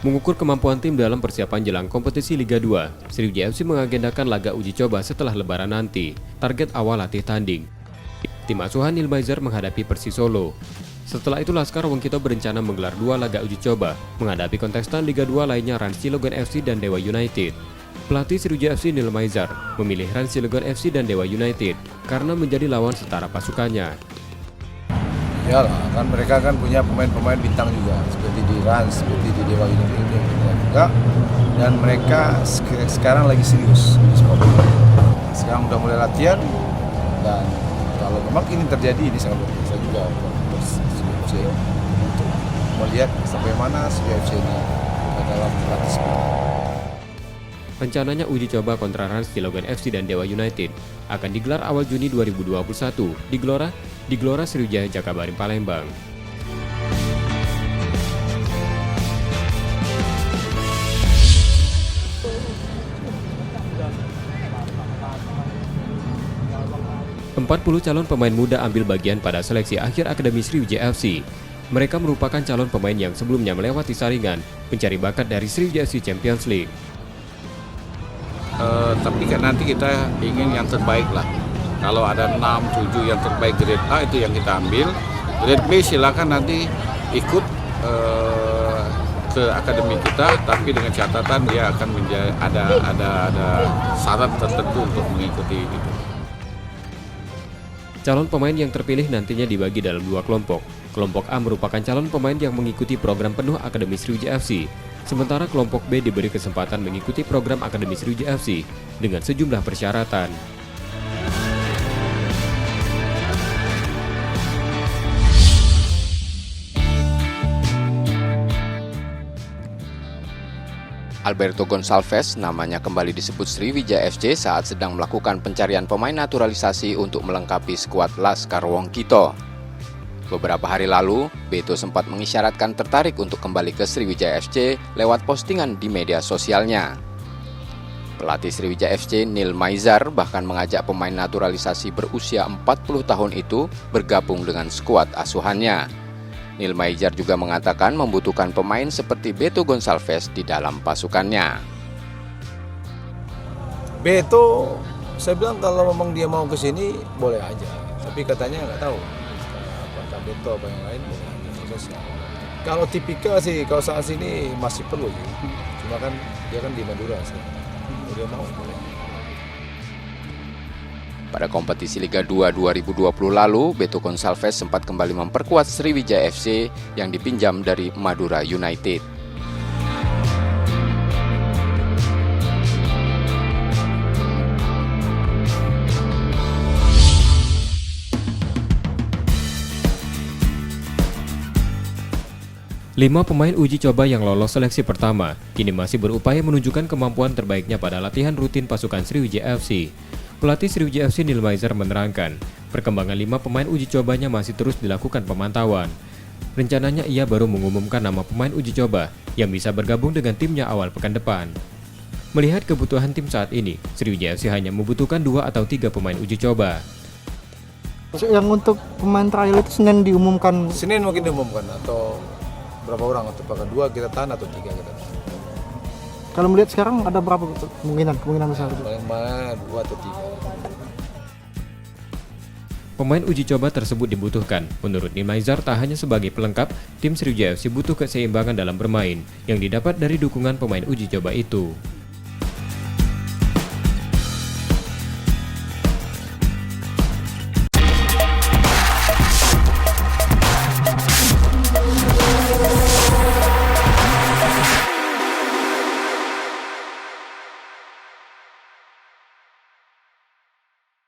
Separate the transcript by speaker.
Speaker 1: Mengukur kemampuan tim dalam persiapan jelang kompetisi Liga 2, Sriwijaya FC mengagendakan laga uji coba setelah Lebaran nanti. Target awal latih tanding. Tim asuhan Neil Maizer menghadapi Persis Solo. Setelah itu Laskar Wongkito berencana menggelar 2 laga uji coba menghadapi kontestan Liga 2 lainnya Rans Cilegon FC dan Dewa United. Pelatih Sriwijaya FC Neil Maizer memilih Rans Cilegon FC dan Dewa United karena menjadi lawan setara pasukannya.
Speaker 2: Iyalah, kan mereka kan punya pemain-pemain bintang juga, seperti di Rans, seperti di Dewa United juga. Dan mereka sekarang lagi serius di sport. Sekarang udah mulai latihan, dan kalau memang ini terjadi, ini sangat luar biasa juga untuk FC untuk melihat sampai mana FC ini dalam latih seperti.
Speaker 1: Rencananya uji coba kontra Rans Cilegon FC dan Dewa United akan digelar awal Juni 2021 di Gelora Sriwijaya Jakabaring Palembang. Calon pemain muda ambil bagian pada seleksi akhir Akademi Sriwijaya FC. Mereka merupakan calon pemain yang sebelumnya melewati saringan pencari bakat dari Sriwijaya FC Champions League.
Speaker 3: Tapi kan nanti kita ingin yang terbaik lah. Kalau ada 6, 7 yang terbaik grade A itu yang kita ambil. Grade B silakan nanti ikut ke akademi kita, tapi dengan catatan dia akan ada syarat tertentu untuk mengikuti itu.
Speaker 1: Calon pemain yang terpilih nantinya dibagi dalam 2 kelompok. Kelompok A merupakan calon pemain yang mengikuti program penuh Akademi Sriwijaya FC. Sementara kelompok B diberi kesempatan mengikuti program Akademi Sriwijaya FC dengan sejumlah persyaratan.
Speaker 4: Alberto Gonçalves namanya kembali disebut Sriwijaya FC saat sedang melakukan pencarian pemain naturalisasi untuk melengkapi skuad Laskar Wongkito. Beberapa hari lalu, Beto sempat mengisyaratkan tertarik untuk kembali ke Sriwijaya FC lewat postingan di media sosialnya. Pelatih Sriwijaya FC Neil Maizer bahkan mengajak pemain naturalisasi berusia 40 tahun itu bergabung dengan skuad asuhannya. Neil Maizer juga mengatakan membutuhkan pemain seperti Beto Gonçalves di dalam pasukannya.
Speaker 2: Beto, saya bilang kalau memang dia mau ke sini boleh aja, tapi katanya nggak tahu apakah Beto apa yang lain boleh aja. Kalau tipikal sih, kalau saat sini masih perlu sih. Cuma kan dia kan di Madura sih. Kalau dia mau boleh.
Speaker 4: Pada kompetisi Liga 2 2020 lalu, Beto Gonçalves sempat kembali memperkuat Sriwijaya FC yang dipinjam dari Madura United.
Speaker 1: Lima pemain uji coba yang lolos seleksi pertama kini masih berupaya menunjukkan kemampuan terbaiknya pada latihan rutin pasukan Sriwijaya FC. Pelatih Sriwijaya FC Neil Maizer menerangkan, perkembangan 5 pemain uji cobanya masih terus dilakukan pemantauan. Rencananya ia baru mengumumkan nama pemain uji coba yang bisa bergabung dengan timnya awal pekan depan. Melihat kebutuhan tim saat ini, Sriwijaya FC hanya membutuhkan 2 atau 3 pemain uji coba.
Speaker 5: Yang untuk pemain trial itu Senin diumumkan?
Speaker 2: Senin mungkin diumumkan, atau berapa orang, atau apakah 2 kita tahan atau 3 kita tahan.
Speaker 5: Kalau melihat sekarang ada berapa kemungkinan besar itu?
Speaker 2: Paling mana 2 atau 3.
Speaker 1: Pemain uji coba tersebut dibutuhkan. Menurut Neil Maizer, tak hanya sebagai pelengkap, tim Sriwijaya FC butuh keseimbangan dalam bermain yang didapat dari dukungan pemain uji coba itu.